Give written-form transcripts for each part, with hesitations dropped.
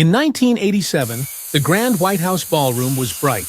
In 1987, the Grand White House ballroom was bright.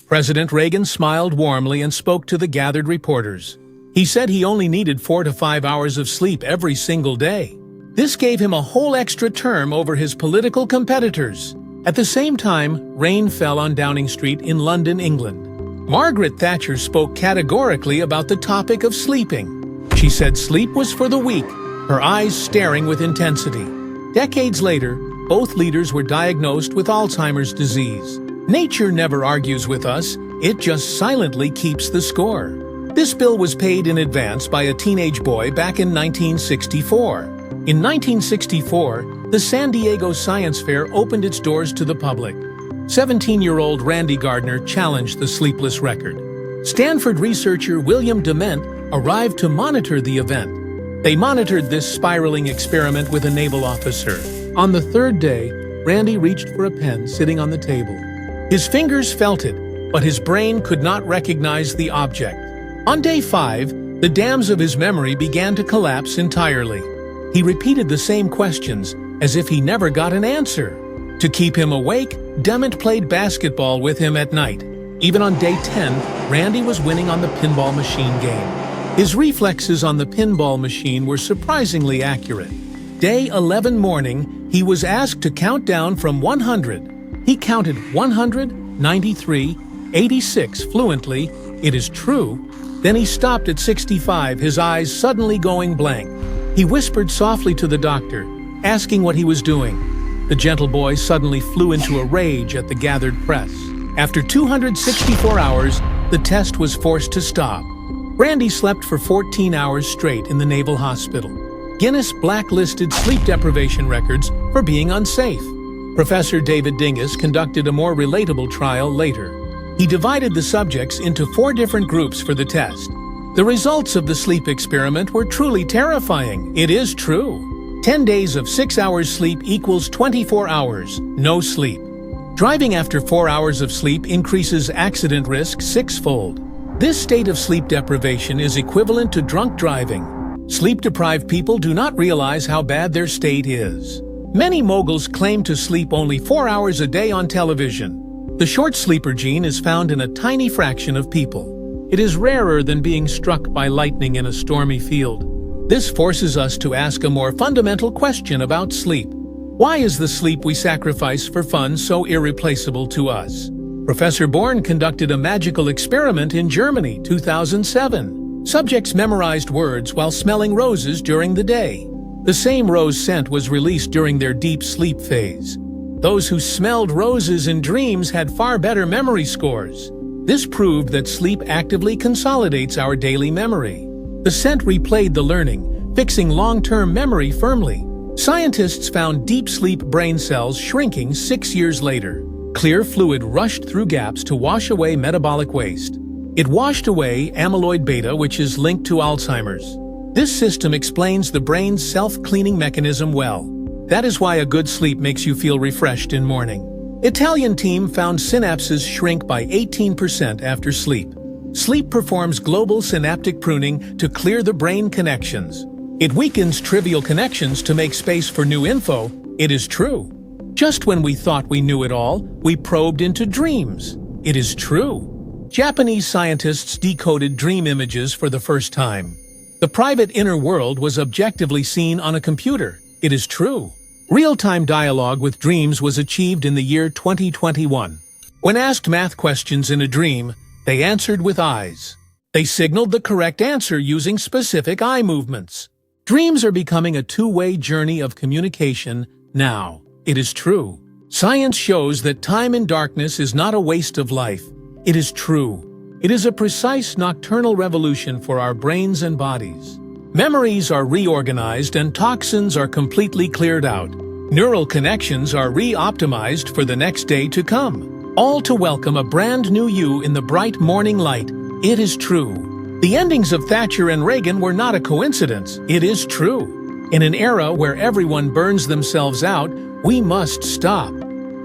President Reagan smiled warmly and spoke to the gathered reporters. He said he only needed 4 to 5 hours of sleep every single day. This gave him a whole extra term over his political competitors. At the same time, rain fell on Downing Street in London, England. Margaret Thatcher spoke categorically about the topic of sleeping. She said sleep was for the weak, her eyes staring with intensity. Decades later, both leaders were diagnosed with Alzheimer's disease. Nature never argues with us, it just silently keeps the score. This bill was paid in advance by a teenage boy back in 1964. In 1964, the San Diego Science Fair opened its doors to the public. 17-year-old Randy Gardner challenged the sleepless record. Stanford researcher William Dement arrived to monitor the event. They monitored this spiraling experiment with a naval officer. On the third day, Randy reached for a pen sitting on the table. His fingers felt it, but his brain could not recognize the object. On day 5, the dams of his memory began to collapse entirely. He repeated the same questions, as if he never got an answer. To keep him awake, Dement played basketball with him at night. Even on day 10, Randy was winning on the pinball machine game. His reflexes on the pinball machine were surprisingly accurate. Day 11 morning, he was asked to count down from 100. He counted 100, 93, 86 fluently, it is true. Then he stopped at 65, his eyes suddenly going blank. He whispered softly to the doctor, asking what he was doing. The gentle boy suddenly flew into a rage at the gathered press. After 264 hours, the test was forced to stop. Randy slept for 14 hours straight in the Naval Hospital. Guinness blacklisted sleep deprivation records for being unsafe. Professor David Dingus conducted a more relatable trial later. He divided the subjects into 4 different groups for the test. The results of the sleep experiment were truly terrifying. It is true. 10 days of 6 hours sleep equals 24 hours, no sleep. Driving after 4 hours of sleep increases accident risk 6-fold. This state of sleep deprivation is equivalent to drunk driving. Sleep-deprived people do not realize how bad their state is. Many moguls claim to sleep only 4 hours a day on television. The short sleeper gene is found in a tiny fraction of people. It is rarer than being struck by lightning in a stormy field. This forces us to ask a more fundamental question about sleep. Why is the sleep we sacrifice for fun so irreplaceable to us? Professor Born conducted a magical experiment in Germany, 2007. Subjects memorized words while smelling roses during the day. The same rose scent was released during their deep sleep phase. Those who smelled roses in dreams had far better memory scores. This proved that sleep actively consolidates our daily memory. The scent replayed the learning, fixing long-term memory firmly. Scientists found deep sleep brain cells shrinking 6 years later. Clear fluid rushed through gaps to wash away metabolic waste. It washed away amyloid beta, which is linked to Alzheimer's. This system explains the brain's self-cleaning mechanism well. That is why a good sleep makes you feel refreshed in morning. Italian team found synapses shrink by 18% after sleep. Sleep performs global synaptic pruning to clear the brain connections. It weakens trivial connections to make space for new info. It is true. Just when we thought we knew it all, we probed into dreams. It is true. Japanese scientists decoded dream images for the first time. The private inner world was objectively seen on a computer. It is true. Real-time dialogue with dreams was achieved in the year 2021. When asked math questions in a dream, they answered with eyes. They signaled the correct answer using specific eye movements. Dreams are becoming a two-way journey of communication now. It is true. Science shows that time in darkness is not a waste of life. It is true. It is a precise nocturnal revolution for our brains and bodies. Memories are reorganized and toxins are completely cleared out. Neural connections are re-optimized for the next day to come. All to welcome a brand new you in the bright morning light. It is true. The endings of Thatcher and Reagan were not a coincidence. It is true. In an era where everyone burns themselves out, we must stop.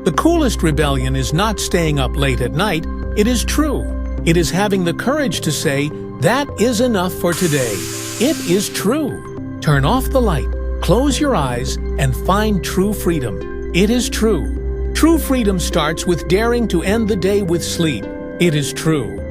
The coolest rebellion is not staying up late at night. It is true. It is having the courage to say, that is enough for today. It is true. Turn off the light, close your eyes, and find true freedom. It is true. True freedom starts with daring to end the day with sleep. It is true.